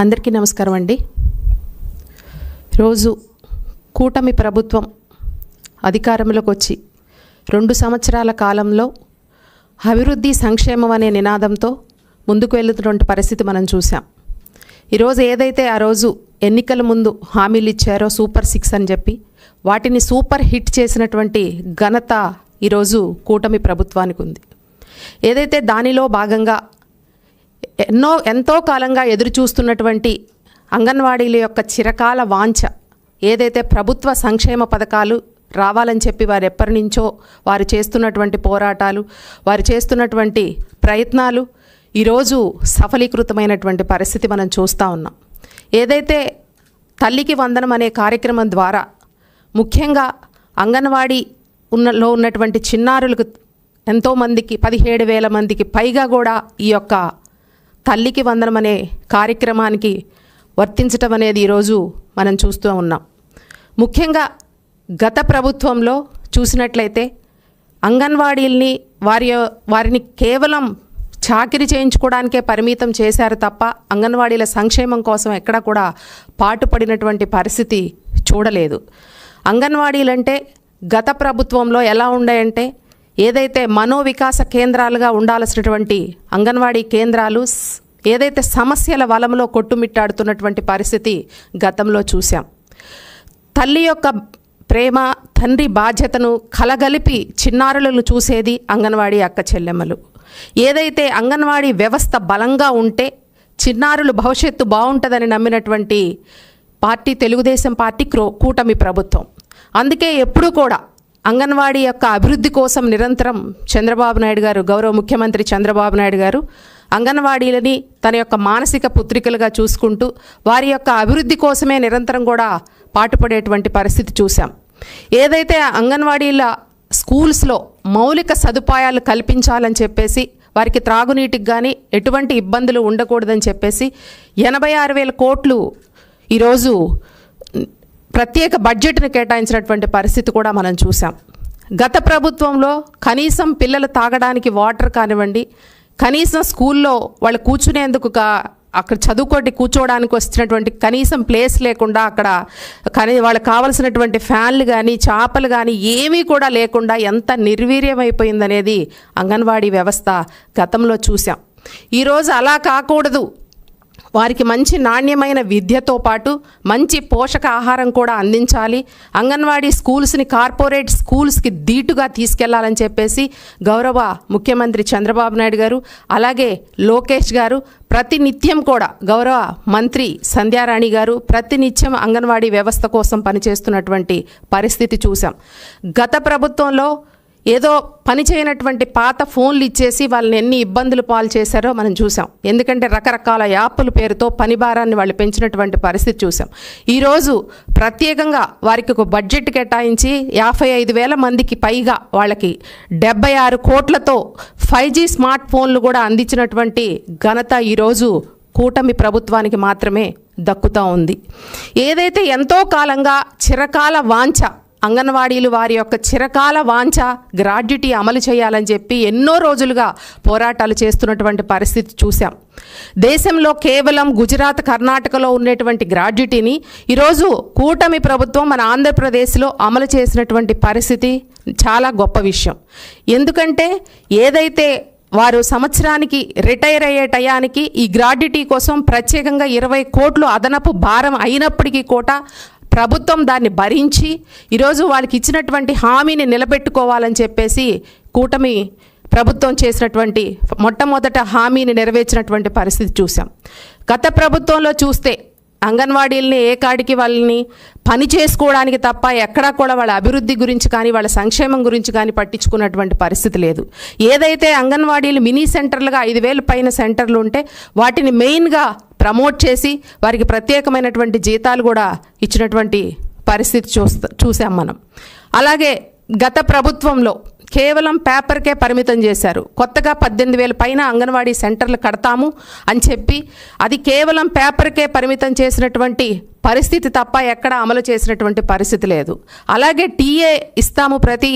అందరికీ నమస్కారం అండి. రోజు కూటమి ప్రభుత్వం అధికారంలోకి వచ్చి 2 సంవత్సరాల కాలంలో అభివృద్ధి సంక్షేమం అనే నినాదంతో ముందుకు వెళ్తున్నటువంటి పరిస్థితి మనం చూసాం. ఈరోజు ఏదైతే ఆ రోజు ఎన్నికల ముందు హామీలు ఇచ్చారో సూపర్ 6 అని చెప్పి వాటిని సూపర్ హిట్ చేసినటువంటి ఘనత ఈరోజు కూటమి ప్రభుత్వానికి ఉంది. ఏదైతే దానిలో భాగంగా ఎంతో కాలంగా ఎదురు చూస్తున్నటువంటి అంగన్వాడీల యొక్క చిరకాల వాంఛ ఏదైతే ప్రభుత్వ సంక్షేమ పథకాలు రావాలని చెప్పి వారు ఎప్పటి నుంచో వారు చేస్తున్నటువంటి పోరాటాలు, వారు చేస్తున్నటువంటి ప్రయత్నాలు ఈరోజు సఫలీకృతమైనటువంటి పరిస్థితి మనం చూస్తూ ఉన్నాం. ఏదైతే తల్లికి వందనం అనే కార్యక్రమం ద్వారా ముఖ్యంగా అంగన్వాడీ ఉన్నటువంటి చిన్నారులకు ఎంతోమందికి 17,000 మందికి పైగా కూడా ఈ యొక్క తల్లికి వందనం అనే కార్యక్రమానికి వర్తించటం అనేది ఈరోజు మనం చూస్తూ ఉన్నాం. ముఖ్యంగా గత ప్రభుత్వంలో చూసినట్లయితే అంగన్వాడీల్ని వారిని కేవలం చాకిరీ చేయించుకోవడానికే పరిమితం చేశారు తప్ప అంగన్వాడీల సంక్షేమం కోసం ఎక్కడా కూడా పాటుపడినటువంటి పరిస్థితి చూడలేదు. అంగన్వాడీలంటే గత ప్రభుత్వంలో ఎలా ఉండాయంటే ఏదైతే మనోవికాస కేంద్రాలుగా ఉండాల్సినటువంటి అంగన్వాడీ కేంద్రాలు ఏదైతే సమస్యల వలంలో కొట్టుమిట్టాడుతున్నటువంటి పరిస్థితి గతంలో చూసాం. తల్లి యొక్క ప్రేమ, తండ్రి బాధ్యతను కలగలిపి చిన్నారులను చూసేది అంగన్వాడీ అక్క చెల్లెమ్మలు. ఏదైతే అంగన్వాడీ వ్యవస్థ బలంగా ఉంటే చిన్నారులు భవిష్యత్తు బాగుంటుందని నమ్మినటువంటి పార్టీ తెలుగుదేశం పార్టీ కూటమి ప్రభుత్వం. అందుకే ఎప్పుడూ కూడా అంగన్వాడీ యొక్క అభివృద్ధి కోసం నిరంతరం చంద్రబాబు నాయుడు గారు, గౌరవ ముఖ్యమంత్రి చంద్రబాబు నాయుడు గారు అంగన్వాడీలని తన యొక్క మానసిక పుత్రికలుగా చూసుకుంటూ వారి యొక్క అభివృద్ధి కోసమే నిరంతరం కూడా పాటుపడేటువంటి పరిస్థితి చూసాం. ఏదైతే అంగన్వాడీల స్కూల్స్లో మౌలిక సదుపాయాలు కల్పించాలని చెప్పేసి వారికి త్రాగునీటికి కానీ ఎటువంటి ఇబ్బందులు ఉండకూడదని చెప్పేసి 86,000 కోట్లు ఈరోజు ప్రత్యేక బడ్జెట్ను కేటాయించినటువంటి పరిస్థితి కూడా మనం చూసాం. గత ప్రభుత్వంలో కనీసం పిల్లలు తాగడానికి వాటర్ కానివ్వండి, కనీసం స్కూల్లో వాళ్ళు కూర్చునేందుకు అక్కడ కూర్చోవడానికి వచ్చినటువంటి కనీసం ప్లేస్ లేకుండా అక్కడ వాళ్ళకి కావలసినటువంటి ఫ్యాన్లు కానీ చాపలు కానీ ఏమీ కూడా లేకుండా ఎంత నిర్వీర్యమైపోయిందనేది అంగన్వాడీ వ్యవస్థ గతంలో చూసాం. ఈరోజు అలా కాకూడదు, వారికి మంచి నాణ్యమైన విద్యతో పాటు మంచి పోషక ఆహారం కూడా అందించాలి, అంగన్వాడీ స్కూల్స్ని కార్పొరేట్ స్కూల్స్కి ధీటుగా తీసుకెళ్లాలని చెప్పేసి గౌరవ ముఖ్యమంత్రి చంద్రబాబు నాయుడు గారు అలాగే లోకేష్ గారు ప్రతినిత్యం కూడా గౌరవ మంత్రి సంధ్యారాణి గారు ప్రతినిత్యం అంగన్వాడీ వ్యవస్థ కోసం పనిచేస్తున్నటువంటి పరిస్థితి చూసాం. గత ప్రభుత్వంలో ఏదో పని చేయనటువంటి పాత ఫోన్లు ఇచ్చేసి వాళ్ళని ఎన్ని ఇబ్బందులు పాలు చేశారో మనం చూసాం. ఎందుకంటే రకరకాల యాప్ల పేరుతో పని భారాన్ని వాళ్ళు పెంచినటువంటి పరిస్థితి చూసాం. ఈరోజు ప్రత్యేకంగా వారికి ఒక బడ్జెట్ కేటాయించి 55,000 మందికి పైగా వాళ్ళకి 76 కోట్లతో 5G స్మార్ట్ ఫోన్లు కూడా అందించినటువంటి ఘనత ఈరోజు కూటమి ప్రభుత్వానికి మాత్రమే దక్కుతూ ఉంది. ఏదైతే ఎంతో కాలంగా చిరకాల వాంఛ అంగన్వాడీలు వారి యొక్క చిరకాల వాంఛ గ్రాడ్యుటీ అమలు చేయాలని చెప్పి ఎన్నో రోజులుగా పోరాటాలు చేస్తున్నటువంటి పరిస్థితి చూసాం. దేశంలో కేవలం గుజరాత్, కర్ణాటకలో ఉన్నటువంటి గ్రాడ్యుటీని ఈరోజు కూటమి ప్రభుత్వం మన ఆంధ్రప్రదేశ్లో అమలు చేసినటువంటి పరిస్థితి చాలా గొప్ప విషయం. ఎందుకంటే ఏదైతే వారు సంవత్సరానికి రిటైర్ అయ్యే టయానికి ఈ గ్రాడ్యుటీ కోసం ప్రత్యేకంగా 20 కోట్లు అదనపు భారం అయినప్పటికీ కూడా ప్రభుత్వం దాన్ని భరించి ఈరోజు వాళ్ళకి ఇచ్చినటువంటి హామీని నిలబెట్టుకోవాలని చెప్పేసి కూటమి ప్రభుత్వం చేసినటువంటి మొట్టమొదట హామీని నెరవేర్చినటువంటి పరిస్థితి చూసాం. గత ప్రభుత్వంలో చూస్తే అంగన్వాడీలని ఏకాడికి వాళ్ళని పని చేసుకోవడానికి తప్ప ఎక్కడా కూడా వాళ్ళ అభివృద్ధి గురించి కానీ వాళ్ళ సంక్షేమం గురించి కానీ పట్టించుకున్నటువంటి పరిస్థితి లేదు. ఏదైతే అంగన్వాడీలు మినీ సెంటర్లుగా 5,000 పైన సెంటర్లు ఉంటే వాటిని మెయిన్గా ప్రమోట్ చేసి వారికి ప్రత్యేకమైనటువంటి జీతాలు కూడా ఇచ్చినటువంటి పరిస్థితి చూసాం మనం. అలాగే గత ప్రభుత్వంలో కేవలం పేపర్కే పరిమితం చేశారు. కొత్తగా 18,000 పైన అంగన్వాడీ సెంటర్లు కడతాము అని చెప్పి అది కేవలం పేపర్కే పరిమితం చేసినటువంటి పరిస్థితి తప్ప ఎక్కడ అమలు చేసినటువంటి పరిస్థితి లేదు. అలాగే టీఏ ఇస్తాము ప్రతి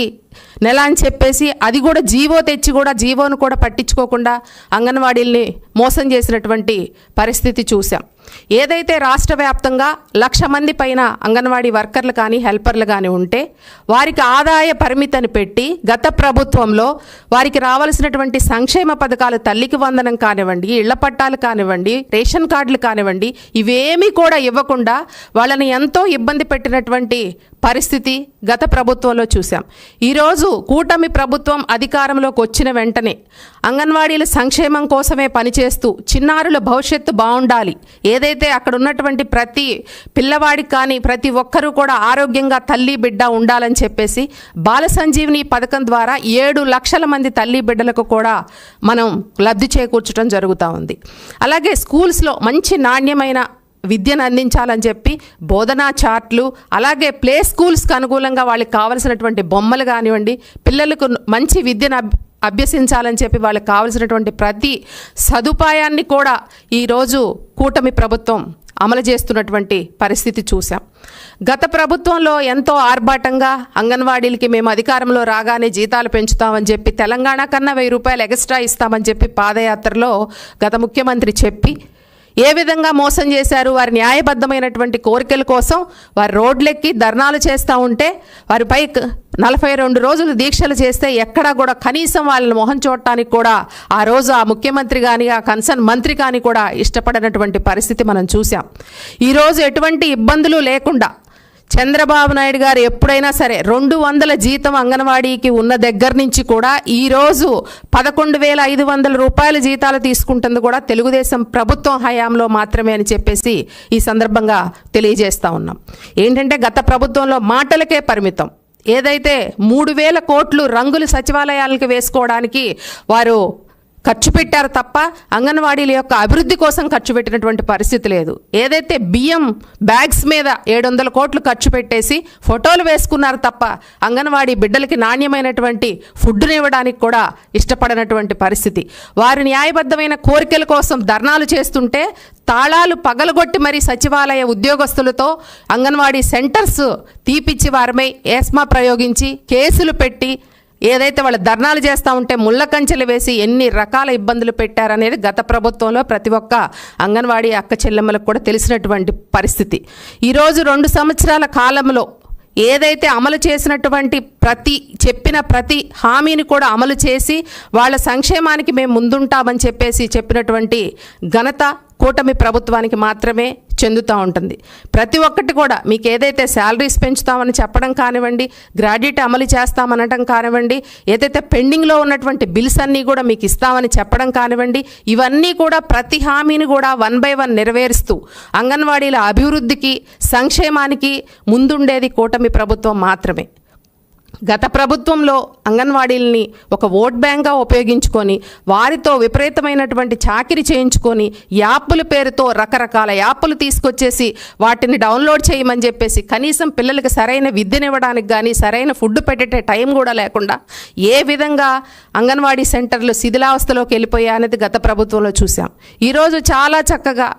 నెల అని చెప్పేసి అది కూడా జీవో తెచ్చి కూడా జీవోను కూడా పట్టించుకోకుండా అంగన్వాడీల్ని మోసం చేసినటువంటి పరిస్థితి చూసాం. ఏదైతే రాష్ట్ర వ్యాప్తంగా 1,00,000 మంది పైన అంగన్వాడీ వర్కర్లు కానీ హెల్పర్లు కానీ ఉంటే వారికి ఆదాయ పరిమితిని పెట్టి గత ప్రభుత్వంలో వారికి రావాల్సినటువంటి సంక్షేమ పథకాలు తల్లికి వందనం కానివ్వండి, ఇళ్ల పట్టాలు కానివ్వండి, రేషన్ కార్డులు కానివ్వండి, ఇవేమీ కూడా ఇవ్వకుండా వాళ్ళని ఎంతో ఇబ్బంది పెట్టినటువంటి పరిస్థితి గత ప్రభుత్వంలో చూసాం. ఈరోజు కూటమి ప్రభుత్వం అధికారంలోకి వచ్చిన వెంటనే అంగన్వాడీల సంక్షేమం కోసమే పనిచేస్తూ చిన్నారుల భవిష్యత్తు బాగుండాలి, ఏదైతే అక్కడ ఉన్నటువంటి ప్రతి పిల్లవాడికి కానీ ప్రతి ఒక్కరూ కూడా ఆరోగ్యంగా తల్లి బిడ్డ ఉండాలని చెప్పేసి బాల సంజీవిని పథకం ద్వారా 7 లక్షల మంది తల్లి బిడ్డలకు కూడా మనం లబ్ధి చేకూర్చడం జరుగుతూ ఉంది. అలాగే స్కూల్స్లో మంచి నాణ్యమైన విద్యను అందించాలని చెప్పి బోధనా చార్ట్లు, అలాగే ప్లే స్కూల్స్కి అనుకూలంగా వాళ్ళకి కావలసినటువంటి బొమ్మలు కానివ్వండి, పిల్లలకు మంచి విద్యను అభ్యసించాలని చెప్పి వాళ్ళకి కావలసినటువంటి ప్రతి సదుపాయాన్ని కూడా ఈరోజు కూటమి ప్రభుత్వం అమలు చేస్తున్నటువంటి పరిస్థితి చూసాం. గత ప్రభుత్వంలో ఎంతో ఆర్భాటంగా అంగన్వాడీలకి మేము అధికారంలో రాగానే జీతాలు పెంచుతామని చెప్పి తెలంగాణ కన్నా 1000 రూపాయలు ఎక్స్ట్రా ఇస్తామని చెప్పి పాదయాత్రలో గత ముఖ్యమంత్రి చెప్పి ఏ విధంగా మోసం చేశారు. వారి న్యాయబద్ధమైనటువంటి కోరికల కోసం వారు రోడ్లెక్కి ధర్నాలు చేస్తూ ఉంటే వారిపై 42 రోజులు దీక్షలు చేస్తే ఎక్కడా కూడా కనీసం వాళ్ళని మొహం చూడటానికి కూడా ఆ రోజు ఆ ముఖ్యమంత్రి కానీ ఆ కన్సర్న్ మంత్రి కానీ కూడా ఇష్టపడినటువంటి పరిస్థితి మనం చూసాం. ఈరోజు ఎటువంటి ఇబ్బందులు లేకుండా చంద్రబాబు నాయుడు గారు ఎప్పుడైనా సరే 200 జీతం అంగన్వాడీకి ఉన్న దగ్గర నుంచి కూడా ఈరోజు 11,500 రూపాయల జీతాలు తీసుకుంటుంది కూడా తెలుగుదేశం ప్రభుత్వం హయాంలో మాత్రమే అని చెప్పేసి ఈ సందర్భంగా తెలియజేస్తూ ఉన్నాం. ఏంటంటే గత ప్రభుత్వంలో మాటలకే పరిమితం. ఏదైతే 3,000 కోట్లు రంగుల సచివాలయాలకు వేసుకోవడానికి వారు ఖర్చు పెట్టారు తప్ప అంగన్వాడీల యొక్క అభివృద్ధి కోసం ఖర్చు పెట్టినటువంటి పరిస్థితి లేదు. ఏదైతే బియ్యం బ్యాగ్స్ మీద 700 కోట్లు ఖర్చు పెట్టేసి ఫోటోలు వేసుకున్నారు తప్ప అంగన్వాడీ బిడ్డలకి నాణ్యమైనటువంటి ఫుడ్ని ఇవ్వడానికి కూడా ఇష్టపడినటువంటి పరిస్థితి. వారి న్యాయబద్ధమైన కోరికల కోసం ధర్నాలు చేస్తుంటే తాళాలు పగలగొట్టి మరి సచివాలయ ఉద్యోగస్తులతో అంగన్వాడీ సెంటర్స్ తీపిచ్చి వారిపై ఏస్మా ప్రయోగించి కేసులు పెట్టి ఏదైతే వాళ్ళు ధర్నాలు చేస్తూ ఉంటే ముళ్ళ కంచెలు వేసి ఎన్ని రకాల ఇబ్బందులు పెట్టారనేది గత ప్రభుత్వంలో ప్రతి ఒక్క అంగన్వాడీ అక్క చెల్లెమ్మలకు కూడా తెలిసినటువంటి పరిస్థితి. ఈరోజు 2 సంవత్సరాల కాలంలో ఏదైతే అమలు చేసినటువంటి చెప్పిన ప్రతి హామీని కూడా అమలు చేసి వాళ్ళ సంక్షేమానికి మేము ముందుంటామని చెప్పేసి చెప్పినటువంటి ఘనత కూటమి ప్రభుత్వానికి మాత్రమే చెందుతూ ఉంటుంది. ప్రతి ఒక్కటి కూడా మీకు ఏదైతే శాలరీస్ పెంచుతామని చెప్పడం కానివ్వండి, గ్రాడ్యుయేట్ అమలు చేస్తామనడం కానివ్వండి, ఏదైతే పెండింగ్లో ఉన్నటువంటి బిల్స్ అన్నీ కూడా మీకు ఇస్తామని చెప్పడం కానివ్వండి, ఇవన్నీ కూడా ప్రతి హామీని కూడా 1 by 1 నెరవేరుస్తూ అంగన్వాడీల అభివృద్ధికి సంక్షేమానికి ముందుండేది కూటమి ప్రభుత్వం మాత్రమే. గత ప్రభుత్వంలో అంగన్వాడీలని ఒక ఓట్ బ్యాంక్గా ఉపయోగించుకొని వారితో విపరీతమైనటువంటి చాకిరీ చేయించుకొని యాప్ల పేరుతో రకరకాల యాప్లు తీసుకొచ్చేసి వాటిని డౌన్లోడ్ చేయమని చెప్పేసి కనీసం పిల్లలకి సరైన విద్యనివ్వడానికి కానీ సరైన ఫుడ్ పెట్టే టైం కూడా లేకుండా ఏ విధంగా అంగన్వాడీ సెంటర్లు శిథిలావస్థలోకి వెళ్ళిపోయా అనేది గత ప్రభుత్వంలో చూసాం. ఈరోజు చాలా చక్కగా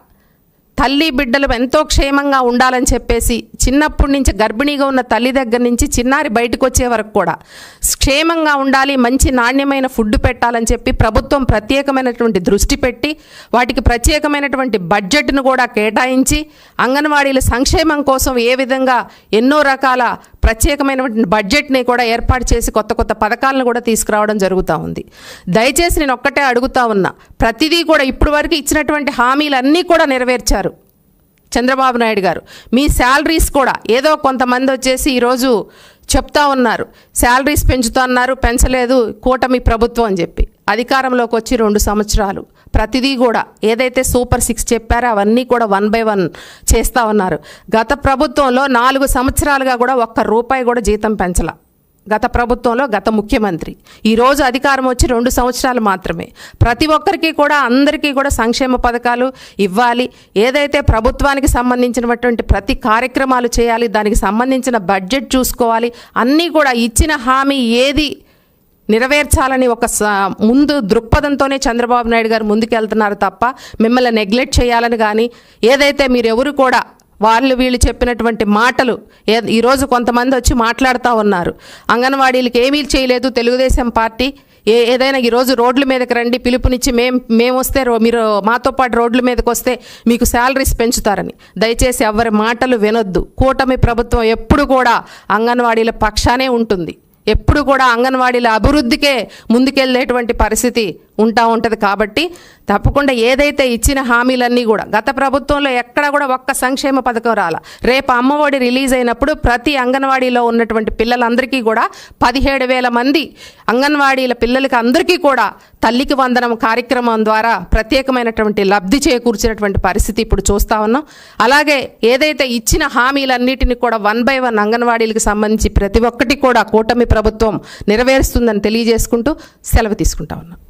తల్లి బిడ్డలు ఎంతో క్షేమంగా ఉండాలని చెప్పేసి చిన్నప్పటి నుంచి గర్భిణీగా ఉన్న తల్లి దగ్గర నుంచి చిన్నారి బయటకు వచ్చే వరకు కూడా క్షేమంగా ఉండాలి, మంచి నాణ్యమైన ఫుడ్ పెట్టాలని చెప్పి ప్రభుత్వం ప్రత్యేకమైనటువంటి దృష్టి పెట్టి వాటికి ప్రత్యేకమైనటువంటి బడ్జెట్ను కూడా కేటాయించి అంగన్వాడీల సంక్షేమం కోసం ఏ విధంగా ఎన్నో రకాల ప్రత్యేకమైనటువంటి బడ్జెట్ని కూడా ఏర్పాటు చేసి కొత్త కొత్త పథకాలను కూడా తీసుకురావడం జరుగుతూ ఉంది. దయచేసి నేను ఒక్కటే అడుగుతా ఉన్నా, ప్రతిదీ కూడా ఇప్పటి వరకు ఇచ్చినటువంటి హామీలన్నీ కూడా నెరవేర్చారు చంద్రబాబు నాయుడు గారు. మీ శాలరీస్ కూడా ఏదో కొంతమంది వచ్చేసి ఈరోజు చెప్తా ఉన్నారు శాలరీస్ పెంచుతున్నారు, పెంచలేదు కూటమి ప్రభుత్వం అని చెప్పి. అధికారంలోకి వచ్చి 2 సంవత్సరాలు ప్రతిదీ కూడా ఏదైతే సూపర్ 6 చెప్పారో అవన్నీ కూడా 1 by 1 చేస్తూ ఉన్నారు. గత ప్రభుత్వంలో 4 సంవత్సరాలుగా కూడా 1 రూపాయి కూడా జీతం పెంచల గత ప్రభుత్వంలో గత ముఖ్యమంత్రి. ఈరోజు అధికారం వచ్చి 2 సంవత్సరాలు మాత్రమే. ప్రతి ఒక్కరికి కూడా అందరికీ కూడా సంక్షేమ పథకాలు ఇవ్వాలి, ఏదైతే ప్రభుత్వానికి సంబంధించినటువంటి ప్రతి కార్యక్రమాలు చేయాలి, దానికి సంబంధించిన బడ్జెట్ చూసుకోవాలి, అన్నీ కూడా ఇచ్చిన హామీ ఏది నెరవేర్చాలని ఒక ముందు దృక్పథంతోనే చంద్రబాబు నాయుడు గారు ముందుకెళ్తున్నారు తప్ప మిమ్మల్ని నెగ్లెక్ట్ చేయాలని కానీ ఏదైతే మీరెవరు కూడా వీళ్ళు చెప్పినటువంటి మాటలు ఈరోజు కొంతమంది వచ్చి మాట్లాడుతూ ఉన్నారు. అంగన్వాడీలకు ఏమీ చేయలేదు తెలుగుదేశం పార్టీ. ఏదైనా ఈరోజు రోడ్ల మీదకి రండి పిలుపునిచ్చి మేము వస్తే మీరు మాతో పాటు రోడ్ల మీదకి వస్తే మీకు శాలరీస్ పెంచుతారని. దయచేసి ఎవరి మాటలు వినొద్దు. కూటమి ప్రభుత్వం ఎప్పుడు కూడా అంగన్వాడీల పక్షానే ఉంటుంది. ఎప్పుడు కూడా అంగన్వాడీల అభివృద్ధికే ముందుకెళ్ళేటువంటి పరిస్థితి ఉంటుంది. కాబట్టి తప్పకుండా ఏదైతే ఇచ్చిన హామీలన్నీ కూడా గత ప్రభుత్వంలో ఎక్కడ కూడా ఒక్క సంక్షేమ పథకం రాల. రేపు అమ్మఒడి రిలీజ్ అయినప్పుడు ప్రతి అంగన్వాడీలో ఉన్నటువంటి పిల్లలందరికీ కూడా 17,000 మంది అంగన్వాడీల పిల్లలకి అందరికీ కూడా తల్లికి వందనం కార్యక్రమం ద్వారా ప్రత్యేకమైనటువంటి లబ్ధి చేకూర్చినటువంటి పరిస్థితి ఇప్పుడు చూస్తూ ఉన్నాం. అలాగే ఏదైతే ఇచ్చిన హామీలన్నిటిని కూడా 1 by 1 అంగన్వాడీలకు సంబంధించి ప్రతి ఒక్కటి కూడా కూటమి ప్రభుత్వం నెరవేరుస్తుందని తెలియజేసుకుంటూ సెలవు తీసుకుంటా ఉన్నాం.